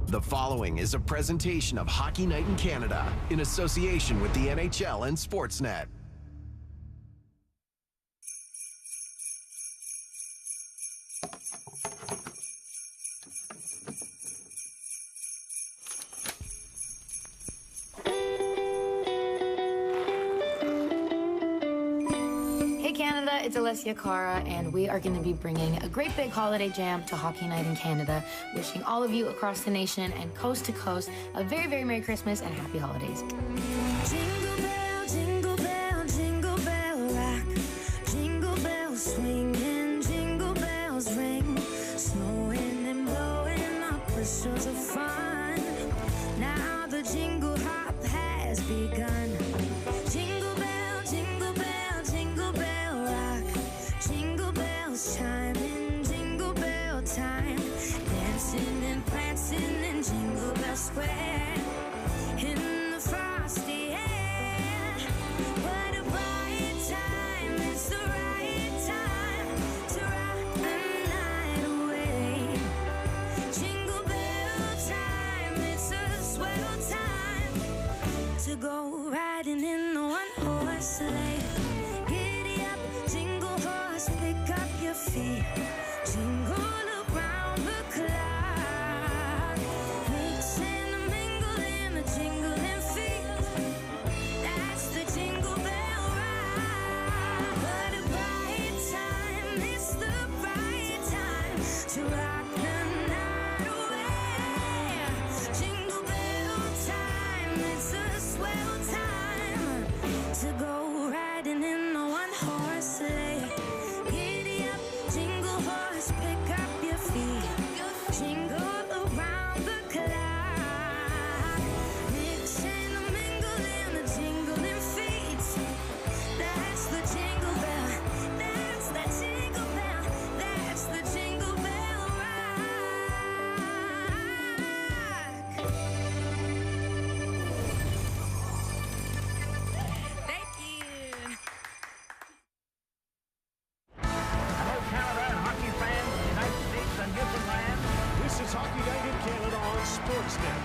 The following is a presentation of Hockey Night in Canada in association with the NHL and Sportsnet. It's Alessia Cara, and we are going to be bringing a great big holiday jam to Hockey Night in Canada, wishing all of you across the nation and coast to coast a very, very Merry Christmas and Happy Holidays. Jingle bell, jingle bell rock. Jingle bells swinging, jingle bells ring. Snowing and blowing up bushels of fun. Now the jingle hop has begun. Chiming, jingle bell time, dancing and prancing in Jingle Bell Square, in the frosty air. What a bright time, it's the right time to rock the night away. Jingle bell time, it's a swell time to go riding in the one-horse sleigh. Giddy up, jingle horse, pick up your feet, jingle around the clock, mix and mingle in the jingling feet. That's the Jingle Bell Rock. What a bright time, it's the right time to rock the night away. Jingle bell time, it's a swell time to go riding in the one-horse sleigh. Jingle horse, pick up your feet, jingle around the clock, mix and mingle in the jingling feet. That's the Jingle Bell, that's the Jingle Bell, that's the Jingle Bell Rock. Thank you. This is Hockey Night in Canada on Sportsnet.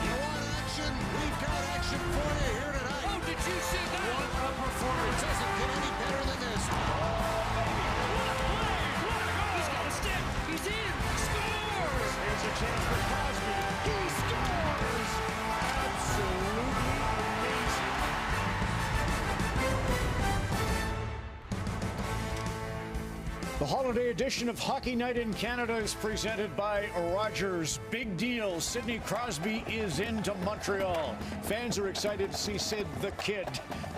You want action? We've got action for you here tonight. Oh, did you see that? What a performance. Doesn't get any better than this. Oh, baby. What a play. What a goal. He's got a stick. He's in. Scores. Here's a chance for Crosby. He scores. Absolutely amazing. The holiday edition of Hockey Night in Canada is presented by Rogers. Big deal. Sidney Crosby is into Montreal. Fans are excited to see Sid the Kid.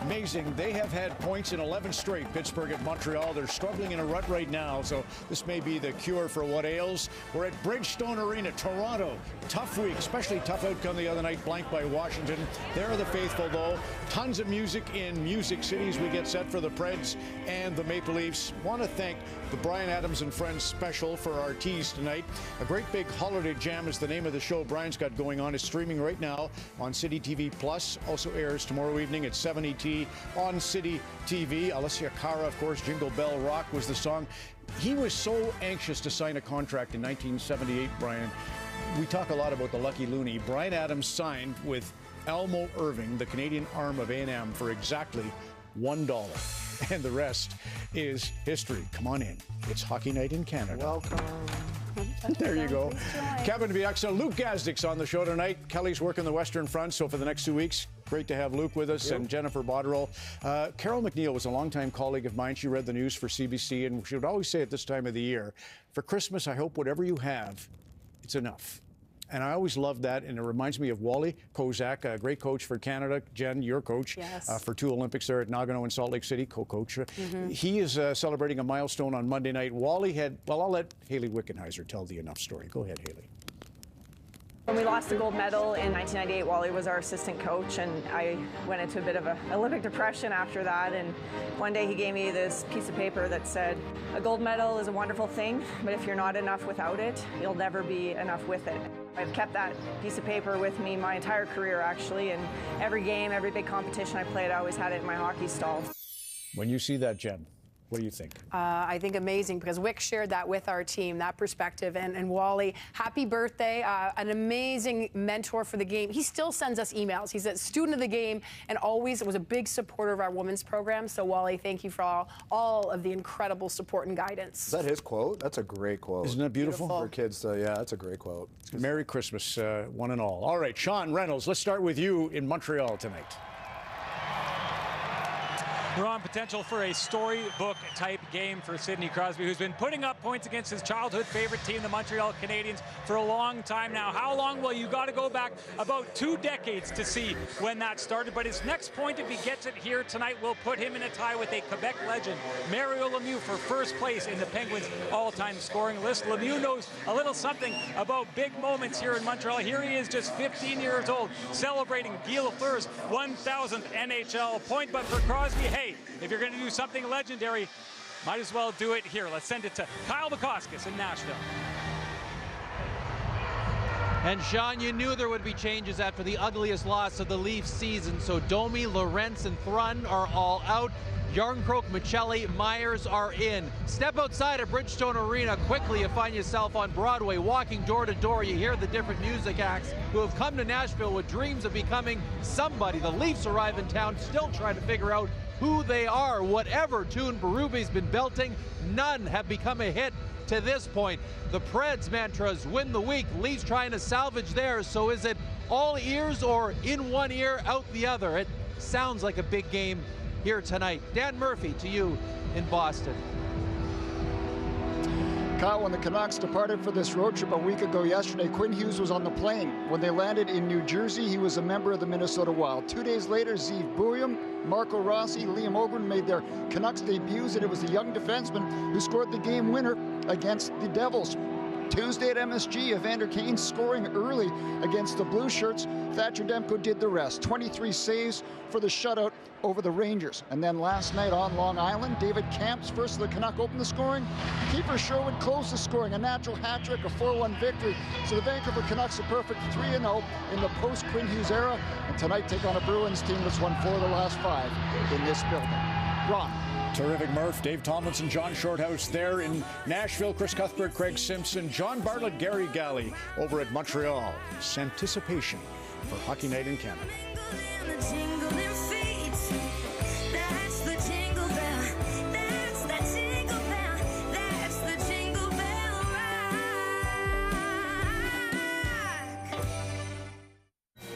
Amazing. They have had points in 11 straight. Pittsburgh at Montreal. They're struggling in a rut right now, so this may be the cure for what ails. We're at Bridgestone Arena, Toronto. Tough week, especially tough outcome the other night, blanked by Washington. There are the faithful, though. Tons of music in Music Cities. We get set for the Preds and the Maple Leafs. Want to thank the Bryan Adams and Friends special for our tease tonight. A great big holiday jam is the name of the show Brian's got going on. It's streaming right now on City TV Plus. Also airs tomorrow evening at 7 ET on City TV. Alessia Cara, of course, Jingle Bell Rock was the song. He was so anxious to sign a contract in 1978, Brian. We talk a lot about the lucky loony. Bryan Adams signed with Elmo Irving, the Canadian arm of A&M, for exactly $1. And the rest is history. Come on in. It's Hockey Night in Canada. Welcome. There you go. Kevin Bieksa, Luke Gazdik's on the show tonight. Kelly's working the Western Front, so for the next 2 weeks, great to have Luke with us and Jennifer Botterill. Carol McNeil was a longtime colleague of mine. She read the news for CBC, and she would always say at this time of the year, for Christmas, I hope whatever you have, it's enough. And I always loved that, and it reminds me of Wally Kozak, a great coach for Canada. Jen, your coach, for 2 Olympics there at Nagano and Salt Lake City, co-coach. He is celebrating a milestone on Monday night. Wally had, well, I'll let Haley Wickenheiser tell the enough story. Go ahead, Haley. When we lost the gold medal in 1998, Wally was our assistant coach, and I went into a bit of an Olympic depression after that. And one day he gave me this piece of paper that said, a gold medal is a wonderful thing, but if you're not enough without it, you'll never be enough with it. I've kept that piece of paper with me my entire career, actually, and every game, every big competition I played, I always had it in my hockey stall. When you see that, Jen, What do you think? I think amazing, because Wick shared that with our team, that perspective. And Wally, happy birthday. An amazing mentor for the game. He still sends us emails. He's a student of the game and always was a big supporter of our women's program. So, Wally, thank you for all of the incredible support and guidance. Is that his quote? That's a great quote. Isn't that beautiful? For kids, yeah, that's a great quote. Merry Christmas, one and all. All right, Sean Reynolds, let's start with you in Montreal tonight. We're on potential for a storybook-type game for Sidney Crosby, who's been putting up points against his childhood favorite team, the Montreal Canadiens, for a long time now. How long? Well, you got to go back about 2 decades to see when that started. But his next point, if he gets it here tonight, will put him in a tie with a Quebec legend, Mario Lemieux, for first place in the Penguins' all-time scoring list. Lemieux knows a little something about big moments here in Montreal. Here he is, just 15 years old, celebrating Guy Lafleur's 1,000th NHL point. But for Crosby, hey, if you're going to do something legendary, might as well do it here. Let's send it to Kyle Bukauskas in Nashville. And Sean, you knew there would be changes after the ugliest loss of the Leafs season. So Domi, Lorentz, and Thrun are all out. Yarncroke, Michelli, Myers are in. Step outside of Bridgestone Arena quickly. You find yourself on Broadway, walking door to door. You hear the different music acts who have come to Nashville with dreams of becoming somebody. The Leafs arrive in town, still trying to figure out who they are. Whatever tune Berube's been belting, none have become a hit to this point. The Preds mantras win the week. Leafs trying to salvage theirs. So is it all ears or in one ear, out the other? It sounds like a big game here tonight. Dan Murphy to you in Boston. Kyle, when the Canucks departed for this road trip a week ago yesterday, Quinn Hughes was on the plane. When they landed in New Jersey, he was a member of the Minnesota Wild. 2 days later, Zeev Buium, Marco Rossi, Liam Ogren made their Canucks debuts, and it was the young defenseman who scored the game winner against the Devils. Tuesday at MSG, Evander Kane scoring early against the Blue Shirts. Thatcher Demko did the rest. 23 saves for the shutout over the Rangers. And then last night on Long Island, David Kamp's first of the Canuck opened the scoring. Keeper Sherwood closed the scoring. A natural hat trick, a 4-1 victory. So the Vancouver Canucks are perfect 3-0 in the post-Quinn Hughes era. And tonight take on a Bruins team that's won 4 of the last 5 in this building. Ron. Terrific, Murph. Dave Tomlinson, John Shorthouse there in Nashville. Chris Cuthbert, Craig Simpson, John Bartlett, Gary Galley over at Montreal. Anticipation for Hockey Night in Canada.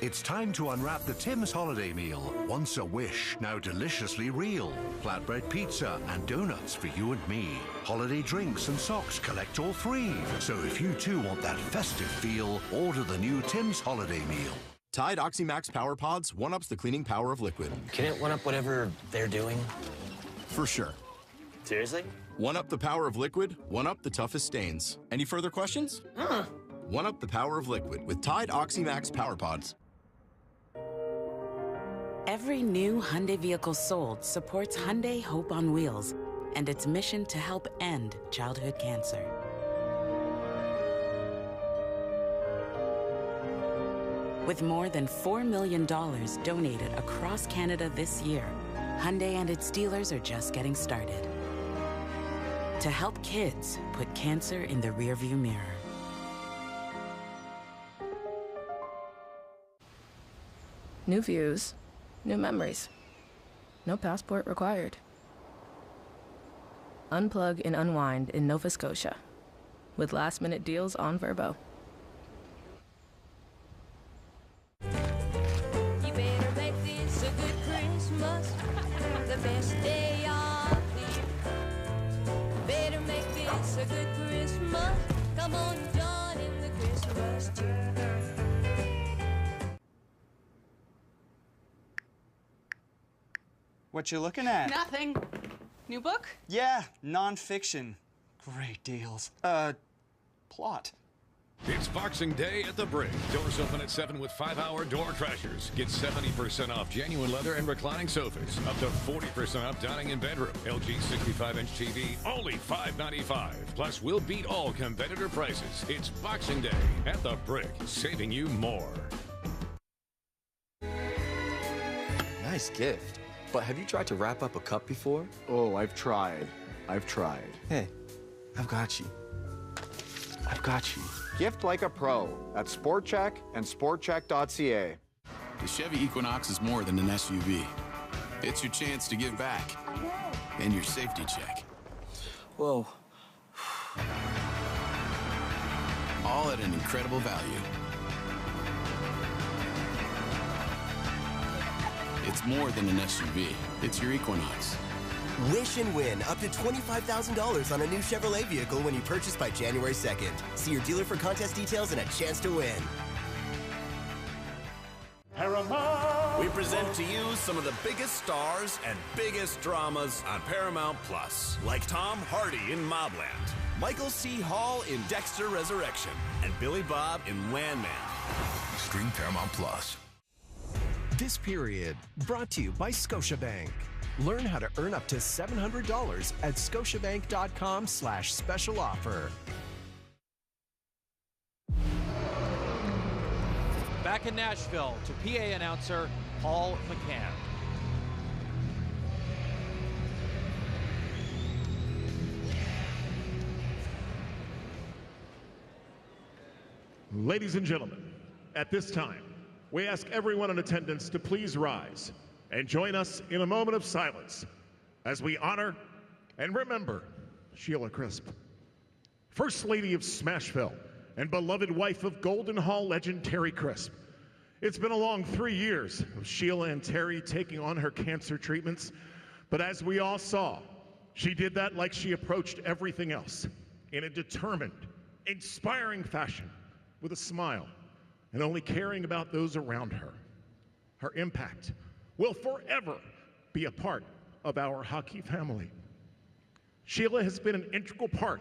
It's time to unwrap the Tim's holiday meal. Once a wish, now deliciously real. Flatbread pizza and donuts for you and me. Holiday drinks and socks, collect all 3. So if you too want that festive feel, order the new Tim's holiday meal. Tide OxyMax Power Pods one-ups the cleaning power of liquid. Can it one-up whatever they're doing? For sure. Seriously? One-up the power of liquid, one-up the toughest stains. Any further questions? One-up the power of liquid with Tide OxyMax Power Pods. Every new Hyundai vehicle sold supports Hyundai Hope on Wheels and its mission to help end childhood cancer. With more than $4 million donated across Canada this year, Hyundai and its dealers are just getting started to help kids put cancer in the rearview mirror. New views, new memories. No passport required. Unplug and unwind in Nova Scotia with last-minute deals on Vrbo. You better make this a good Christmas, the best day of the year. Better make this a good Christmas. Come on, join in the Christmas cheer. What you looking at? Nothing. New book? Yeah, nonfiction. Great deals. Plot. It's Boxing Day at the Brick. Doors open at 7 with 5-hour door crashers. Get 70% off genuine leather and reclining sofas. Up to 40% off dining and bedroom. LG 65-inch TV, only $595. Plus, we'll beat all competitor prices. It's Boxing Day at the Brick, saving you more. Nice gift. But have you tried to wrap up a cup before? Oh, I've tried. I've tried. Hey, I've got you. I've got you. Gift like a pro at SportCheck and SportCheck.ca. The Chevy Equinox is more than an SUV. It's your chance to give back. And your safety check. Whoa. All at an incredible value. It's more than an SUV. It's your Equinox. Wish and win up to $25,000 on a new Chevrolet vehicle when you purchase by January 2nd. See your dealer for contest details and a chance to win. Paramount. We present to you some of the biggest stars and biggest dramas on Paramount Plus, like Tom Hardy in Mobland, Michael C. Hall in Dexter Resurrection, and Billy Bob in Landman. Stream Paramount Plus. This period brought to you by Scotiabank. Learn how to earn up to $700 at scotiabank.com/special offer. Back in Nashville to PA announcer Paul McCann. Ladies and gentlemen, at this time, we ask everyone in attendance to please rise and join us in a moment of silence as we honor and remember Sheila Crisp, First Lady of Smashville and beloved wife of Golden Hall legend Terry Crisp. It's been a long 3 years of Sheila and Terry taking on her cancer treatments, but as we all saw, she did that like she approached everything else, in a determined, inspiring fashion, with a smile, and only caring about those around her. Her impact will forever be a part of our hockey family. Sheila has been an integral part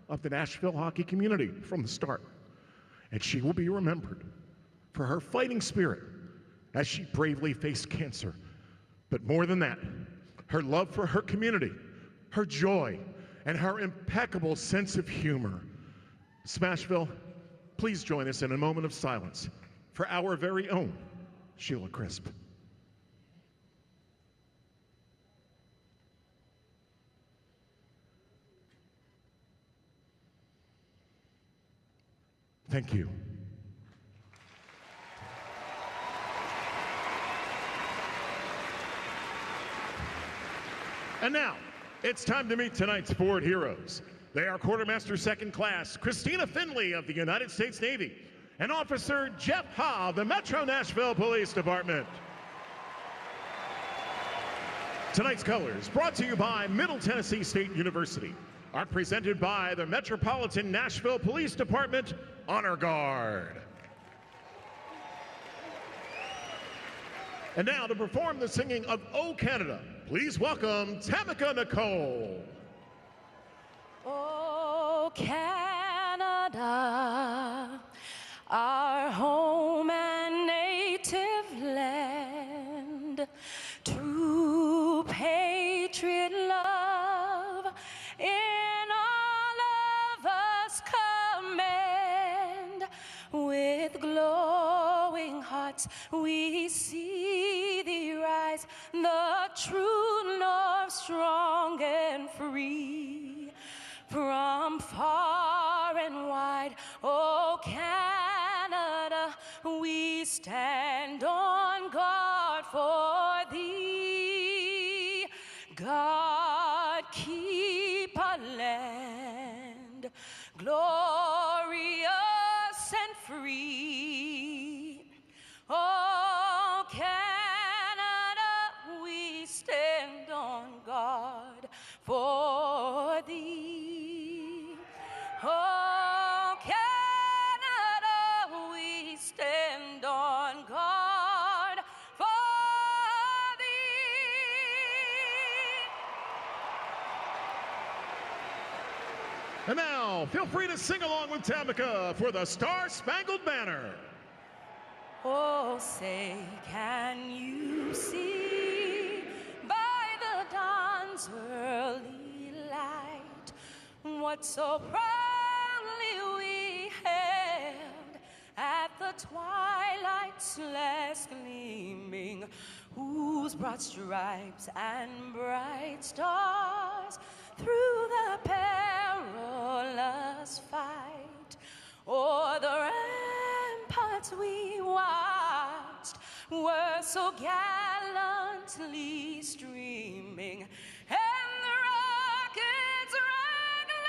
of the Nashville hockey community from the start, and she will be remembered for her fighting spirit as she bravely faced cancer. But more than that, her love for her community, her joy, and her impeccable sense of humor. Smashville, please join us in a moment of silence for our very own Sheila Crisp. Thank you. And now, it's time to meet tonight's Ford heroes. They are Quartermaster Second Class Christina Finley of the United States Navy and Officer Jeff Ha of the Metro Nashville Police Department. Tonight's colors, brought to you by Middle Tennessee State University, are presented by the Metropolitan Nashville Police Department Honor Guard. And now to perform the singing of O Canada, please welcome Tamika Nicole. Oh, Canada, our home and native land, true patriot love in all of us command. With glowing hearts we see thee rise, the true north, strong and free. From far and wide, oh Canada, we stand on guard for thee. God keep our land glorious and free. Oh Canada, we stand on guard for thee. Oh, Canada, we stand on guard for thee. And now, feel free to sing along with Tamika for the Star-Spangled Banner. Oh, say, can you see by the dawn's early light what so proudly we hailed at the twilight's last gleaming, whose broad stripes and bright stars through the perilous fight, o'er the ramparts we watched were so gallantly streaming, and the rockets rattling,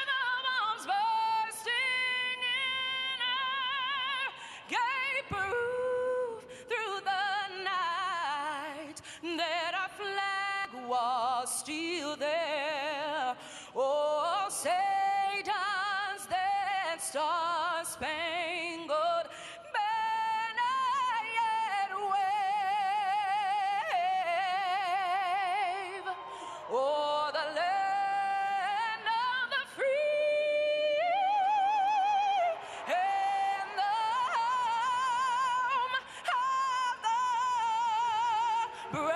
the bombs bursting in air, gave proof through the night that our flag was still there. Oh, Satan's that star-spangled banner yet wave. Oh, the land of the free and the home of the brave.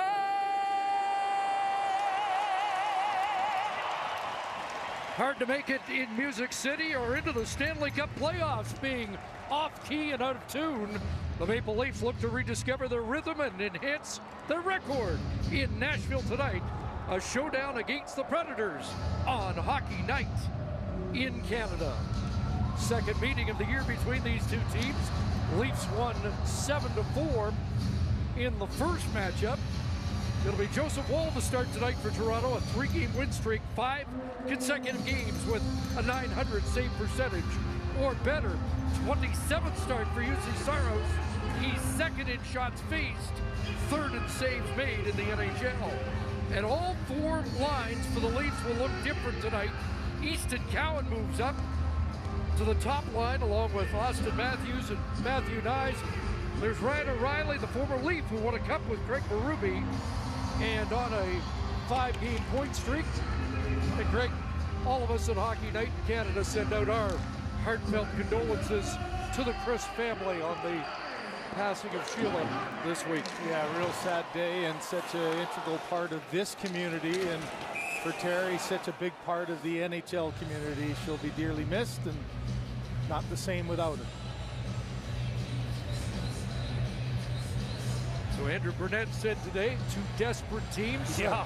Hard to make it in Music City or into the Stanley Cup playoffs being off-key and out of tune. The Maple Leafs look to rediscover their rhythm and enhance their record in Nashville tonight. A showdown against the Predators on Hockey Night in Canada. Second meeting of the year between these two teams. Leafs won 7-4 in the first matchup. It'll be Joseph Woll to start tonight for Toronto, a 3-game win streak, 5 consecutive games with a .900 save percentage or better. 27th start for UC Saros. He's second in shots faced, third in saves made in the NHL. And all 4 lines for the Leafs will look different tonight. Easton Cowan moves up to the top line along with Austin Matthews and Matthew Nyes. There's Ryan O'Reilly, the former Leaf who won a cup with Craig Berube, and on a 5-game point streak. And Craig, all of us at Hockey Night in Canada send out our heartfelt condolences to the Chris family on the passing of Sheila this week. Yeah, real sad day and such an integral part of this community, and for Terry, such a big part of the NHL community. She'll be dearly missed and not the same without her. So Andrew Burnett said today, 2 desperate teams. Yeah.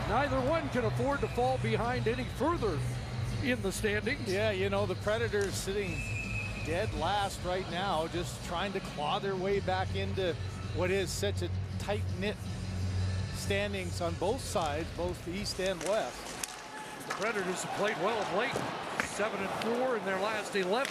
Neither one can afford to fall behind any further in the standings. Yeah, you know, the Predators sitting dead last right now, just trying to claw their way back into what is such a tight-knit standings on both sides, both the East and West. The Predators have played well of late, 7-4 in their last 11.